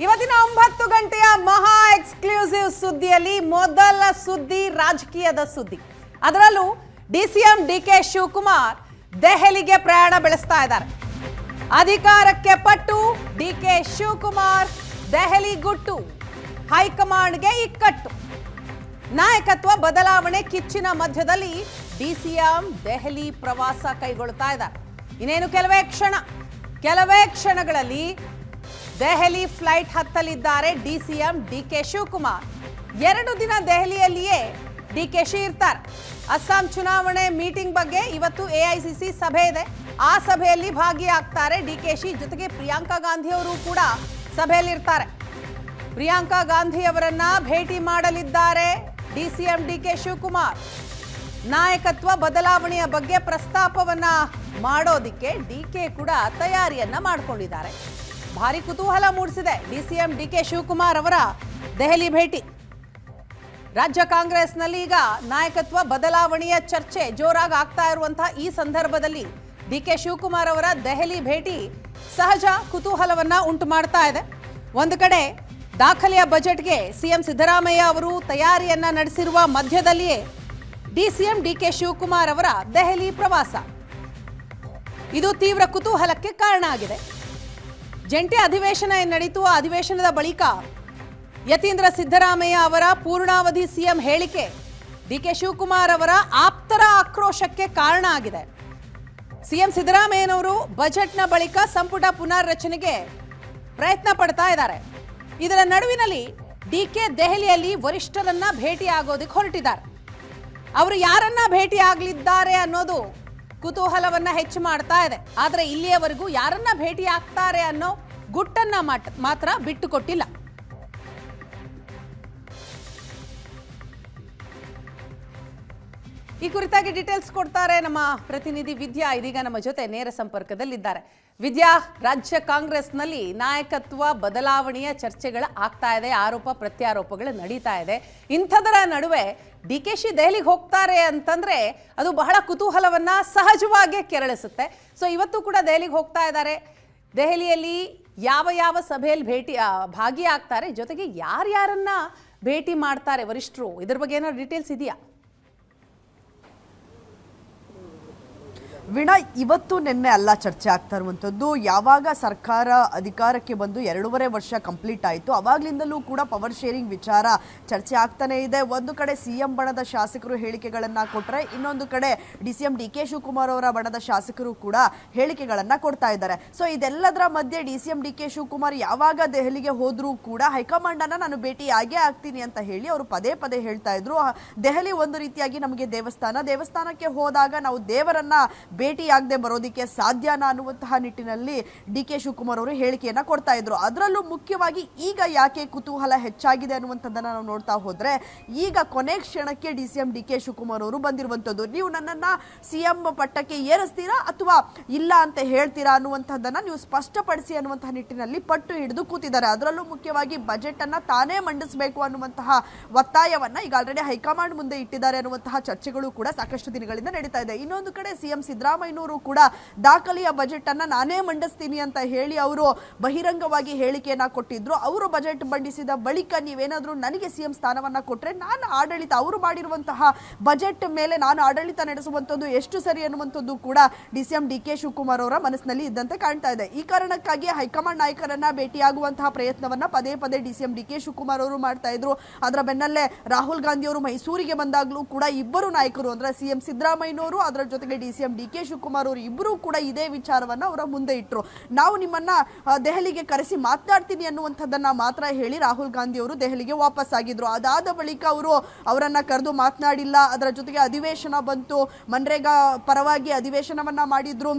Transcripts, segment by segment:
ಇವತ್ತಿನ 9 ಗಂಟೆಯ ಮಹಾ ಎಕ್ಸ್ಕ್ಲೂಸಿವ್ ಸುದ್ದಿಯಲ್ಲಿ ಮೊದಲ ಸುದ್ದಿ ರಾಜಕೀಯದ ಸುದ್ದಿ. ಅದರಲ್ಲೂ ಡಿಸಿಎಂ ಡಿಕೆ ಶಿವಕುಮಾರ್ ದೆಹಲಿಗೆ ಪ್ರಯಾಣ ಬೆಳೆಸ್ತಾ ಇದ್ದಾರೆ. ಅಧಿಕಾರಕ್ಕೆ ಪಟ್ಟು ಡಿಕೆ ಶಿವಕುಮಾರ್ ದೆಹಲಿ ಗುಟ್ಟು, ಹೈಕಮಾಂಡ್ಗೆ ಇಕ್ಕಟ್ಟು. ನಾಯಕತ್ವ ಬದಲಾವಣೆ ಕಿಚ್ಚಿನ ಮಧ್ಯದಲ್ಲಿ ಡಿಸಿಎಂ ದೆಹಲಿ ಪ್ರವಾಸ ಕೈಗೊಳ್ತಾ ಇದ್ದಾರೆ. ಇನ್ನೇನು ಕೆಲವೇ ಕ್ಷಣಗಳಲ್ಲಿ ದೆಹಲಿ ಫ್ಲೈಟ್ ಹತ್ತಲಿದ್ದಾರೆ ಡಿಸಿಎಂ ಡಿಕೆ ಶಿವಕುಮಾರ್. 2 ದಿನ ದೆಹಲಿಯಲ್ಲಿಯೇ ಡಿಕೆಶಿ ಇರ್ತಾರೆ. ಅಸ್ಸಾಂ ಚುನಾವಣೆ ಮೀಟಿಂಗ್ ಬಗ್ಗೆ ಇವತ್ತು ಎಐಸಿಸಿ ಸಭೆ ಇದೆ. ಆ ಸಭೆಯಲ್ಲಿ ಭಾಗಿಯಾಗ್ತಾರೆ ಡಿಕೆಶಿ. ಜೊತೆಗೆ ಪ್ರಿಯಾಂಕಾ ಗಾಂಧಿ ಅವರು ಕೂಡ ಸಭೆಯಲ್ಲಿ ಇರ್ತಾರೆ. ಪ್ರಿಯಾಂಕಾ ಗಾಂಧಿ ಅವರನ್ನ ಭೇಟಿ ಮಾಡಲಿದ್ದಾರೆ ಡಿಸಿಎಂ ಡಿಕೆ ಶಿವಕುಮಾರ್. ನಾಯಕತ್ವ ಬದಲಾವಣೆಯ ಬಗ್ಗೆ ಪ್ರಸ್ತಾಪವನ್ನ ಮಾಡೋದಿಕ್ಕೆ ಡಿಕೆ ಕೂಡ ತಯಾರಿಯನ್ನ ಮಾಡಿಕೊಂಡಿದ್ದಾರೆ. ಭಾರಿ ಕುತೂಹಲ ಮೂಡಿಸಿದೆ ಡಿಸಿಎಂ ಡಿಕೆ ಶಿವಕುಮಾರ್ ಅವರ ದೆಹಲಿ ಭೇಟಿ. ರಾಜ್ಯ ಕಾಂಗ್ರೆಸ್ನಲ್ಲಿ ಈಗ ನಾಯಕತ್ವ ಬದಲಾವಣೆಯ ಚರ್ಚೆ ಜೋರಾಗಿ ಆಗ್ತಾ ಇರುವಂತಹ ಈ ಸಂದರ್ಭದಲ್ಲಿ ಡಿಕೆ ಶಿವಕುಮಾರ್ ಅವರ ದೆಹಲಿ ಭೇಟಿ ಸಹಜ ಕುತೂಹಲವನ್ನ ಉಂಟು ಮಾಡ್ತಾ ಇದೆ. ಒಂದು ಕಡೆ ದಾಖಲೆಯ ಬಜೆಟ್ಗೆ ಸಿಎಂ ಸಿದ್ದರಾಮಯ್ಯ ಅವರು ತಯಾರಿಯನ್ನ ನಡೆಸಿರುವ ಮಧ್ಯದಲ್ಲಿಯೇ ಡಿಸಿಎಂ ಡಿಕೆ ಶಿವಕುಮಾರ್ ಅವರ ದೆಹಲಿ ಪ್ರವಾಸ. ಇದು ತೀವ್ರ ಕುತೂಹಲಕ್ಕೆ ಕಾರಣ ಆಗಿದೆ. ಜಂಟಿ ಅಧಿವೇಶನ ನಡೆಯಿತು. ಆ ಅಧಿವೇಶನದ ಬಳಿಕ ಯತೀಂದ್ರ ಸಿದ್ದರಾಮಯ್ಯ ಅವರ ಪೂರ್ಣಾವಧಿ ಸಿಎಂ ಹೇಳಿಕೆ ಡಿಕೆ ಶಿವಕುಮಾರ್ ಅವರ ಆಪ್ತರ ಆಕ್ರೋಶಕ್ಕೆ ಕಾರಣ ಆಗಿದೆ. ಸಿಎಂ ಸಿದ್ದರಾಮಯ್ಯನವರು ಬಜೆಟ್ನ ಬಳಿಕ ಸಂಪುಟ ಪುನರ್ರಚನೆಗೆ ಪ್ರಯತ್ನ ಪಡ್ತಾ ಇದ್ದಾರೆ. ಇದರ ನಡುವಿನಲ್ಲಿ ಡಿಕೆ ದೆಹಲಿಯಲ್ಲಿ ವರಿಷ್ಠರನ್ನ ಭೇಟಿ ಆಗೋದಕ್ಕೆ ಹೊರಟಿದ್ದಾರೆ. ಅವರು ಯಾರನ್ನ ಭೇಟಿ ಆಗಲಿದ್ದಾರೆ ಅನ್ನೋದು ಕುತೂಹಲವನ್ನ ಹೆಚ್ಚು ಮಾಡ್ತಾ ಇದೆ. ಆದರೆ ಇಲ್ಲಿಯವರೆಗೂ ಯಾರನ್ನ ಭೇಟಿ ಆಗ್ತಾರೆ ಅನ್ನೋ ಗುಟ್ಟನ್ನ ಮಾತ್ರ ಬಿಟ್ಟುಕೊಟ್ಟಿಲ್ಲ. ಈ ಕುರಿತಾಗಿ ಡೀಟೇಲ್ಸ್ ಕೊಡ್ತಾರೆ ನಮ್ಮ ಪ್ರತಿನಿಧಿ ವಿದ್ಯಾ. ಇದೀಗ ನಮ್ಮ ಜೊತೆ ನೇರ ಸಂಪರ್ಕದಲ್ಲಿದ್ದಾರೆ. ವಿದ್ಯಾ, ರಾಜ್ಯ ಕಾಂಗ್ರೆಸ್ನಲ್ಲಿ ನಾಯಕತ್ವ ಬದಲಾವಣೆಯ ಚರ್ಚೆಗಳು ಆಗ್ತಾ ಇದೆ, ಆರೋಪ ಪ್ರತ್ಯಾರೋಪಗಳು ನಡೀತಾ ಇದೆ. ಇಂಥದರ ನಡುವೆ ಡಿಕೆಶಿ ದೆಹಲಿಗೆ ಹೋಗ್ತಾರೆ ಅಂತಂದ್ರೆ ಅದು ಬಹಳ ಕುತೂಹಲವನ್ನ ಸಹಜವಾಗಿ ಕೆರಳಿಸುತ್ತೆ. ಸೊ ಇವತ್ತು ಕೂಡ ದೆಹಲಿಗೆ ಹೋಗ್ತಾ ಇದ್ದಾರೆ. ದೆಹಲಿಯಲ್ಲಿ ಯಾವ ಸಭೆಯಲ್ಲಿ ಭಾಗಿಯಾಗ್ತಾರೆ, ಜೊತೆಗೆ ಯಾರ್ಯಾರನ್ನ ಭೇಟಿ ಮಾಡ್ತಾರೆ ವರಿಷ್ಠರು, ಇದ್ರ ಬಗ್ಗೆ ಏನಾದ್ರು ಡೀಟೇಲ್ಸ್ ಇದೆಯಾ? ವೀಣಾ, ಇವತ್ತು ನಿನ್ನೆ ಅಲ್ಲ ಚರ್ಚೆ ಆಗ್ತಾ ಇರುವಂಥದ್ದು. ಯಾವಾಗ ಸರ್ಕಾರ ಅಧಿಕಾರಕ್ಕೆ ಬಂದು 2.5 ವರ್ಷ ಕಂಪ್ಲೀಟ್ ಆಯಿತು, ಅವಾಗ್ಲಿಂದಲೂ ಕೂಡ ಪವರ್ ಶೇರಿಂಗ್ ವಿಚಾರ ಚರ್ಚೆ ಆಗ್ತಾನೆ ಇದೆ. ಒಂದು ಕಡೆ ಸಿಎಂ ಬಣದ ಶಾಸಕರು ಹೇಳಿಕೆಗಳನ್ನು ಕೊಟ್ಟರೆ, ಇನ್ನೊಂದು ಕಡೆ ಡಿಸಿಎಂ ಡಿಕೆ ಶಿವಕುಮಾರ್ ಅವರ ಬಣದ ಶಾಸಕರು ಕೂಡ ಹೇಳಿಕೆಗಳನ್ನು ಕೊಡ್ತಾ ಇದ್ದಾರೆ. ಸೊ ಇದೆಲ್ಲದರ ಮಧ್ಯೆ ಡಿಸಿಎಂ ಡಿಕೆ ಶಿವಕುಮಾರ್ ಯಾವಾಗ ದೆಹಲಿಗೆ ಹೋದ್ರೂ ಕೂಡ ಹೈಕಮಾಂಡ್ ಅನ್ನ ನಾನು ಭೇಟಿ ಆಗೇ ಆಗ್ತೀನಿ ಅಂತ ಹೇಳಿ ಅವರು ಪದೇ ಹೇಳ್ತಾ ಇದ್ರು. ದೆಹಲಿ ಒಂದು ರೀತಿಯಾಗಿ ನಮಗೆ ದೇವಸ್ಥಾನಕ್ಕೆ ಹೋದಾಗ ನಾವು ದೇವರನ್ನ ಭೇಟಿಯಾಗದೆ ಬರೋದಿಕ್ಕೆ ಸಾಧ್ಯನಾ ಅನ್ನುವಂತಹ ನಿಟ್ಟಿನಲ್ಲಿ ಡಿಕೆ ಶಿವಕುಮಾರ್ ಅವರು ಹೇಳಿಕೆಯನ್ನ ಕೊಡ್ತಾ ಇದ್ರು. ಅದರಲ್ಲೂ ಮುಖ್ಯವಾಗಿ ಈಗ ಯಾಕೆ ಕುತೂಹಲ ಹೆಚ್ಚಾಗಿದೆ ಅನ್ನುವಂಥದ್ದನ್ನ ನಾವು ನೋಡ್ತಾ ಹೋದ್ರೆ, ಈಗ ಕೊನೆ ಕ್ಷಣಕ್ಕೆ ಡಿಸಿಎಂ ಡಿಕೆ ಶಿವಕುಮಾರ್ ಅವರು ಬಂದಿರುವಂಥದ್ದು. ನೀವು ನನ್ನನ್ನ ಸಿಎಂ ಪಟ್ಟಕ್ಕೆ ಏರಿಸ್ತೀರಾ ಅಥವಾ ಇಲ್ಲ ಅಂತ ಹೇಳ್ತೀರಾ ಅನ್ನುವಂಥದ್ದನ್ನ ನೀವು ಸ್ಪಷ್ಟಪಡಿಸಿ ಅನ್ನುವಂತಹ ನಿಟ್ಟಿನಲ್ಲಿ ಪಟ್ಟು ಹಿಡಿದು ಕೂತಿದ್ದಾರೆ. ಅದರಲ್ಲೂ ಮುಖ್ಯವಾಗಿ ಬಜೆಟ್ ಅನ್ನ ತಾನೇ ಮಂಡಿಸಬೇಕು ಅನ್ನುವಂತಹ ಒತ್ತಾಯವನ್ನ ಈಗ ಆಲ್ರೆಡಿ ಹೈಕಮಾಂಡ್ ಮುಂದೆ ಇಟ್ಟಿದ್ದಾರೆ ಅನ್ನುವಂತಹ ಚರ್ಚೆಗಳು ಕೂಡ ಸಾಕಷ್ಟು ದಿನಗಳಿಂದ ನಡೀತಾ ಇದೆ. ಇನ್ನೊಂದು ಕಡೆ ಸಿಎಂ ಸಿದ್ದರಾಮಯ್ಯನವರು ಕೂಡ ದಾಖಲೆಯ ಬಜೆಟ್ ಅನ್ನ ನಾನೇ ಮಂಡಿಸ್ತೀನಿ ಅಂತ ಹೇಳಿ ಅವರು ಬಹಿರಂಗವಾಗಿ ಹೇಳಿಕೆಯನ್ನ ಕೊಟ್ಟಿದ್ರು. ಅವರು ಬಜೆಟ್ ಮಂಡಿಸಿದ ಬಳಿಕ ನೀವೇನಾದ್ರೂ ನನಗೆ ಸಿಎಂ ಸ್ಥಾನವನ್ನ ಕೊಟ್ರೆ ನಾನು ಆಡಳಿತ, ಅವರು ಮಾಡಿರುವಂತಹ ಬಜೆಟ್ ಮೇಲೆ ನಾನು ಆಡಳಿತ ನಡೆಸುವಂಥದ್ದು ಎಷ್ಟು ಸರಿ ಅನ್ನುವಂಥದ್ದು ಕೂಡ ಡಿಸಿಎಂ ಡಿಕೆ ಶಿವಕುಮಾರ್ ಅವರ ಮನಸ್ಸಿನಲ್ಲಿ ಇದ್ದಂತೆ ಕಾಣ್ತಾ ಇದೆ. ಈ ಕಾರಣಕ್ಕಾಗಿ ಹೈಕಮಾಂಡ್ ನಾಯಕರನ್ನ ಭೇಟಿಯಾಗುವಂತಹ ಪ್ರಯತ್ನವನ್ನ ಪದೇ ಡಿಸಿಎಂ ಡಿಕೆ ಶಿವಕುಮಾರ್ ಅವರು ಮಾಡ್ತಾ ಇದ್ರು. ಅದರ ಬೆನ್ನಲ್ಲೇ ರಾಹುಲ್ ಗಾಂಧಿ ಅವರು ಮೈಸೂರಿಗೆ ಬಂದಾಗಲೂ ಕೂಡ ಇಬ್ಬರು ನಾಯಕರು ಅಂದ್ರೆ ಸಿಎಂ ಸಿದ್ದರಾಮಯ್ಯನವರು ಅದರ ಜೊತೆಗೆ ಡಿಸಿಎಂ ಡಿಕೆ ಶಿವಕುಮಾರ್ ಅವರು ಇಬ್ಬರು ಕೂಡ ಇದೇ ವಿಚಾರವನ್ನ ಅವರ ಮುಂದೆ ಇಟ್ಟರು. ನಾವು ನಿಮ್ಮನ್ನ ದೆಹಲಿಗೆ ಕರೆಸಿ ಮಾತನಾಡ್ತೀನಿ ಅನ್ನುವಂಥದ್ದನ್ನ ಮಾತ್ರ ಹೇಳಿ ರಾಹುಲ್ ಗಾಂಧಿ ಅವರು ದೆಹಲಿಗೆ ವಾಪಸ್ ಆಗಿದ್ರು. ಅದಾದ ಬಳಿಕ ಅವರು ಅವರನ್ನ ಕರೆದು ಮಾತನಾಡಿಲ್ಲ. ಅದರ ಜೊತೆಗೆ ಅಧಿವೇಶನ ಬಂತು, ಮನ್ರೇಗಾ ಪರವಾಗಿ ಅಧಿವೇಶನವನ್ನ ಮಾಡಿದ್ರು.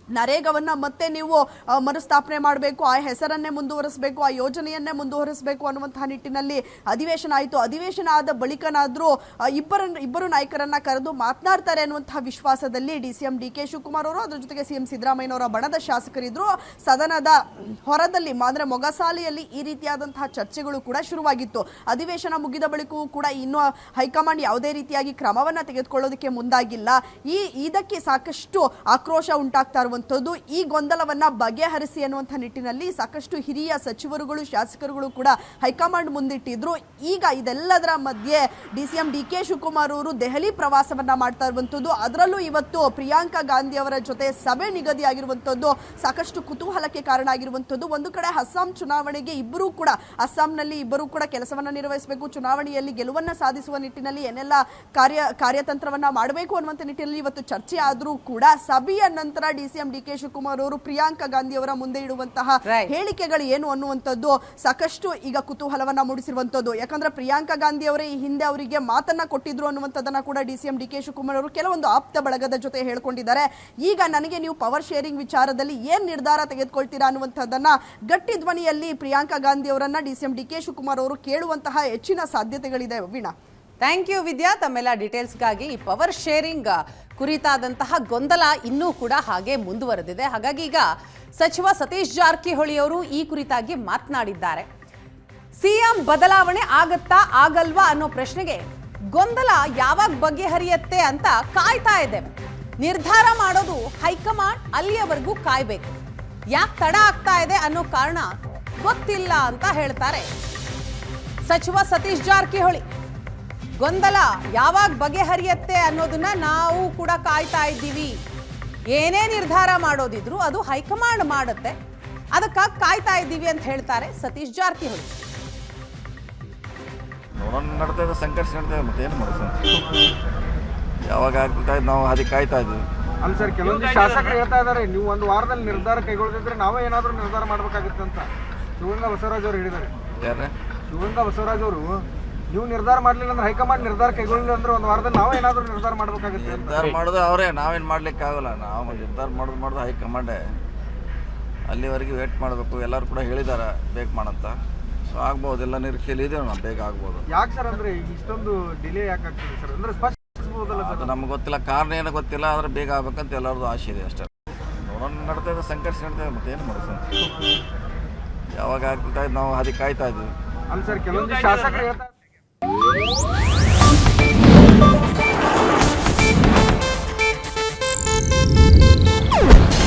ನರೇಗಾವನ್ನ ಮತ್ತೆ ನೀವು ಮರುಸ್ಥಾಪನೆ ಮಾಡಬೇಕು, ಆ ಹೆಸರನ್ನೇ ಮುಂದುವರಿಸಬೇಕು, ಆ ಯೋಜನೆಯನ್ನೇ ಮುಂದುವರಿಸಬೇಕು ಅನ್ನುವಂತಹ ನಿಟ್ಟಿನಲ್ಲಿ ಅಧಿವೇಶನ ಆಯಿತು. ಅಧಿವೇಶನ ಆದ ಬಳಿಕನಾದ್ರೂ ಇಬ್ಬರು ನಾಯಕರನ್ನ ಕರೆದು ಮಾತನಾಡ್ತಾರೆ ಅನ್ನುವಂತಹ ವಿಶ್ವಾಸದಲ್ಲಿ ಡಿಸಿಎಂ ಡಿಕೆ ಶಿವಕುಮಾರ್ ಅವರು ಅದರ ಜೊತೆಗೆ ಸಿಎಂ ಸಿದ್ದರಾಮಯ್ಯನವರ ಬಣದ ಶಾಸಕರಿದ್ರು. ಸದನದ ಹೊರದಲ್ಲಿ ಅಂದ್ರೆ ಮೊಗಸಾಲೆಯಲ್ಲಿ ಈ ರೀತಿಯಾದಂತಹ ಚರ್ಚೆಗಳು ಕೂಡ ಶುರುವಾಗಿತ್ತು. ಅಧಿವೇಶನ ಮುಗಿದ ಬಳಿಕವೂ ಕೂಡ ಇನ್ನು ಹೈಕಮಾಂಡ್ ಯಾವುದೇ ರೀತಿಯಾಗಿ ಕ್ರಮವನ್ನ ತೆಗೆದುಕೊಳ್ಳೋದಕ್ಕೆ ಮುಂದಾಗಿಲ್ಲ. ಇದಕ್ಕೆ ಸಾಕಷ್ಟು ಆಕ್ರೋಶ ಉಂಟಾಗ್ತಾ ಇರುವಂತಹ ಇರುವಂತದ್ದು. ಈ ಗೊಂದಲವನ್ನ ಬಗೆಹರಿಸಿ ಅನ್ನುವಂಥ ನಿಟ್ಟಿನಲ್ಲಿ ಸಾಕಷ್ಟು ಹಿರಿಯ ಸಚಿವರುಗಳು, ಶಾಸಕರುಗಳು ಕೂಡ ಹೈಕಮಾಂಡ್ ಮುಂದಿಟ್ಟಿದ್ರು. ಈಗ ಇದೆಲ್ಲದರ ಮಧ್ಯೆ DCM DK ಶಿವಕುಮಾರ್ ಅವರು ದೆಹಲಿ ಪ್ರವಾಸವನ್ನ ಮಾಡ್ತಾ ಇರುವಂತದ್ದು. ಅದರಲ್ಲೂ ಇವತ್ತು ಪ್ರಿಯಾಂಕಾ ಗಾಂಧಿ ಅವರ ಜೊತೆ ಸಭೆ ನಿಗದಿಯಾಗಿರುವಂತದ್ದು ಸಾಕಷ್ಟು ಕುತೂಹಲಕ್ಕೆ ಕಾರಣ ಆಗಿರುವಂತದ್ದು. ಒಂದು ಕಡೆ ಅಸ್ಸಾಂ ಚುನಾವಣೆಗೆ ಅಸ್ಸಾಂನಲ್ಲಿ ಇಬ್ಬರೂ ಕೂಡ ಕೆಲಸವನ್ನ ನಿರ್ವಹಿಸಬೇಕು, ಚುನಾವಣೆಯಲ್ಲಿ ಗೆಲುವನ್ನ ಸಾಧಿಸುವ ನಿಟ್ಟಿನಲ್ಲಿ ಏನೆಲ್ಲ ಕಾರ್ಯತಂತ್ರವನ್ನ ಮಾಡಬೇಕು ಅನ್ನುವಂಥ ನಿಟ್ಟಿನಲ್ಲಿ ಇವತ್ತು ಚರ್ಚೆ ಆದ್ರೂ ಕೂಡ ಸಭೆಯ ನಂತರ DCM DK ಶಿವಕುಮಾರ್ ಅವರು ಪ್ರಿಯಾಂಕಾ ಗಾಂಧಿ ಅವರ ಮುಂದೆ ಇಡುವಂತಹ ಹೇಳಿಕೆಗಳು ಏನು ಅನ್ನುವಂಥದ್ದು ಸಾಕಷ್ಟು ಈಗ ಕುತೂಹಲವನ್ನ ಮೂಡಿಸಿರುವಂತದ್ದು. ಯಾಕಂದ್ರೆ ಪ್ರಿಯಾಂಕಾ ಗಾಂಧಿ ಅವರೇ ಈ ಹಿಂದೆ ಅವರಿಗೆ ಮಾತನ್ನ ಕೊಟ್ಟಿದ್ರು ಅನ್ನುವಂಥದ್ದನ್ನ ಕೂಡ DCM DK ಶಿವಕುಮಾರ್ ಅವರು ಕೆಲವೊಂದು ಆಪ್ತ ಬಳಗದ ಜೊತೆ ಹೇಳ್ಕೊಂಡಿದ್ದಾರೆ. ಈಗ ನನಗೆ ನೀವು ಪವರ್ ಶೇರಿಂಗ್ ವಿಚಾರದಲ್ಲಿ ಏನ್ ನಿರ್ಧಾರ ತೆಗೆದುಕೊಳ್ತೀರಾ ಅನ್ನುವಂಥದ್ದನ್ನ ಗಟ್ಟಿ ಧ್ವನಿಯಲ್ಲಿ ಪ್ರಿಯಾಂಕಾ ಗಾಂಧಿ ಅವರನ್ನ DCM DK ಶಿವಕುಮಾರ್ ಅವರು ಕೇಳುವಂತಹ ಹೆಚ್ಚಿನ ಸಾಧ್ಯತೆಗಳಿದೆ. ವೀಣಾ, ಥ್ಯಾಂಕ್ ಯು ವಿದ್ಯಾ, ತಮ್ಮೆಲ್ಲ ಡೀಟೇಲ್ಸ್ಗಾಗಿ. ಈ ಪವರ್ ಶೇರಿಂಗ್ ಕುರಿತಾದಂತಹ ಗೊಂದಲ ಇನ್ನೂ ಕೂಡ ಹಾಗೆ ಮುಂದುವರೆದಿದೆ. ಹಾಗಾಗಿ ಈಗ ಸಚಿವ ಸತೀಶ್ ಜಾರಕಿಹೊಳಿ ಅವರು ಈ ಕುರಿತಾಗಿ ಮಾತನಾಡಿದ್ದಾರೆ. ಸಿಎಂ ಬದಲಾವಣೆ ಆಗತ್ತಾ ಆಗಲ್ವಾ ಅನ್ನೋ ಪ್ರಶ್ನೆಗೆ ಗೊಂದಲ ಯಾವಾಗ ಬಗೆಹರಿಯತ್ತೆ ಅಂತ ಕಾಯ್ತಾ ಇದ್ದೇವೆ. ನಿರ್ಧಾರ ಮಾಡೋದು ಹೈಕಮಾಂಡ್, ಅಲ್ಲಿಯವರೆಗೂ ಕಾಯ್ಬೇಕು. ಯಾಕೆ ತಡ ಆಗ್ತಾ ಇದೆ ಅನ್ನೋ ಕಾರಣ ಗೊತ್ತಿಲ್ಲ ಅಂತ ಹೇಳ್ತಾರೆ ಸಚಿವ ಸತೀಶ್ ಜಾರಕಿಹೊಳಿ. ಗೊಂದಲ ಯಾವಾಗ ಬಗೆಹರಿಯತ್ತೆ ಅನ್ನೋದನ್ನ ನಾವು ಕೂಡ ಕಾಯ್ತಾ ಇದ್ದೀವಿ. ಏನೇ ನಿರ್ಧಾರ ಮಾಡೋದಿದ್ರು ಅದು ಹೈಕಮಾಂಡ್ ಮಾಡುತ್ತೆ, ಅದಕ್ಕಾಗಿ ಕಾಯ್ತಾ ಇದ್ದೀವಿ ಅಂತ ಹೇಳ್ತಾರೆ ಸತೀಶ್ ಜಾರಕಿಹೊಳಿ. ನಡ್ತಾ ಇದೆ, ಸಂಘರ್ಷ ನಡ್ತಾ ಇದೆ, ಮತ್ತೆ ಏನು ಮಾಡೋದು? ಯಾವಾಗ ಆಗ್ತಾ ಇದೆ ನಾವು ಅದಕ್ಕೆ ಕಾಯ್ತಾ ಇದ್ದೀವಿ. ಅಲ್ಲ ಸರ್, ಕೆಲವೊಂದು ಶಾಸಕರು ಹೇಳ್ತಾ ಇದ್ದಾರೆ ನೀವು ಒಂದು ವಾರದಲ್ಲಿ ನಿರ್ಧಾರ ಕೈಗೊಳ್ಳದಿದ್ರೆ ನಾವೇ ಏನಾದರೂ ನಿರ್ಧಾರ ಮಾಡಬೇಕಾಗುತ್ತೆ ಅಂತ ಶಿವಗಂಗಾ ಬಸವರಾಜ್ ಅವರು ಹೇಳಿದ್ದಾರೆ. ಯಾರೇ ಶಿವಗಂಗಾ ಬಸವರಾಜ್ ಅವರು ನೀವು ನಿರ್ಧಾರ ಮಾಡಲಿಲ್ಲ ಅಂದ್ರೆ ಹೈಕಮಾಂಡ್ ನಿರ್ಧಾರ ಕೈಗೊಳ್ಳಿಲ್ಲ ಅಂದ್ರೆ ಒಂದು ವಾರದಲ್ಲಿ ನಾವೇ ಏನಾದರೂ ನಿರ್ಧಾರ ಮಾಡಬೇಕಾಗುತ್ತೆ. ನಿರ್ಧಾರ ಮಾಡೋದು ಅವರೇ, ನಾವೇನು ಮಾಡ್ಲಿಕ್ಕೆ ಆಗೋಲ್ಲ. ನಾವು ನಿರ್ಧಾರ ಮಾಡೋದು ಹೈಕಮಾಂಡೇ. ಅಲ್ಲಿವರೆಗೆ ವೇಟ್ ಮಾಡಬೇಕು. ಎಲ್ಲರೂ ಕೂಡ ಹೇಳಿದ್ದಾರೆ ಬೇಕು ಮಾಡಂತ. ಸೊ ಆಗ್ಬೋದು, ಎಲ್ಲ ನಿರೀಕ್ಷೆಯಲ್ಲಿ ಇದೆ, ನಾವು ಬೇಗ ಆಗ್ಬೋದು. ಯಾಕೆ ಸರ್ ಅಂದ್ರೆ ಇಷ್ಟೊಂದು ಡಿಲೇ ಯಾಕೆ ಆಗ್ತದೆ ಸರ್? ಅಂದ್ರೆ ಸ್ಪಷ್ಟಬೋದಲ್ಲ ಅದು ನಮ್ಗೆ ಗೊತ್ತಿಲ್ಲ, ಕಾರಣ ಏನೋ ಗೊತ್ತಿಲ್ಲ, ಆದರೆ ಬೇಗ ಆಗ್ಬೇಕಂತ ಎಲ್ಲರದ್ದು ಆಸೆ ಇದೆ ಅಷ್ಟೇ. ನಡ್ತಾ ಇದೆ, ಸಂಘರ್ಷ ನಡ್ತಾ ಇದೆ, ಮತ್ತೆ ಏನು ಮಾಡೋದು? ಯಾವಾಗ ಆಗ್ತಾ ಇದೆ ನಾವು ಅದಕ್ಕೆ ಕಾಯ್ತಾ ಇದ್ದೀವಿ. ಅಲ್ಲ ಸರ್, ಕೆಲವೊಂದು ಶಾಸಕರು ಹೇಳ್ತಾ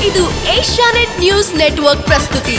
ಇದು ಏಷ್ಯಾನೆಟ್ ನ್ಯೂಸ್ ನೆಟ್ವರ್ಕ್ ಪ್ರಸ್ತುತಿ.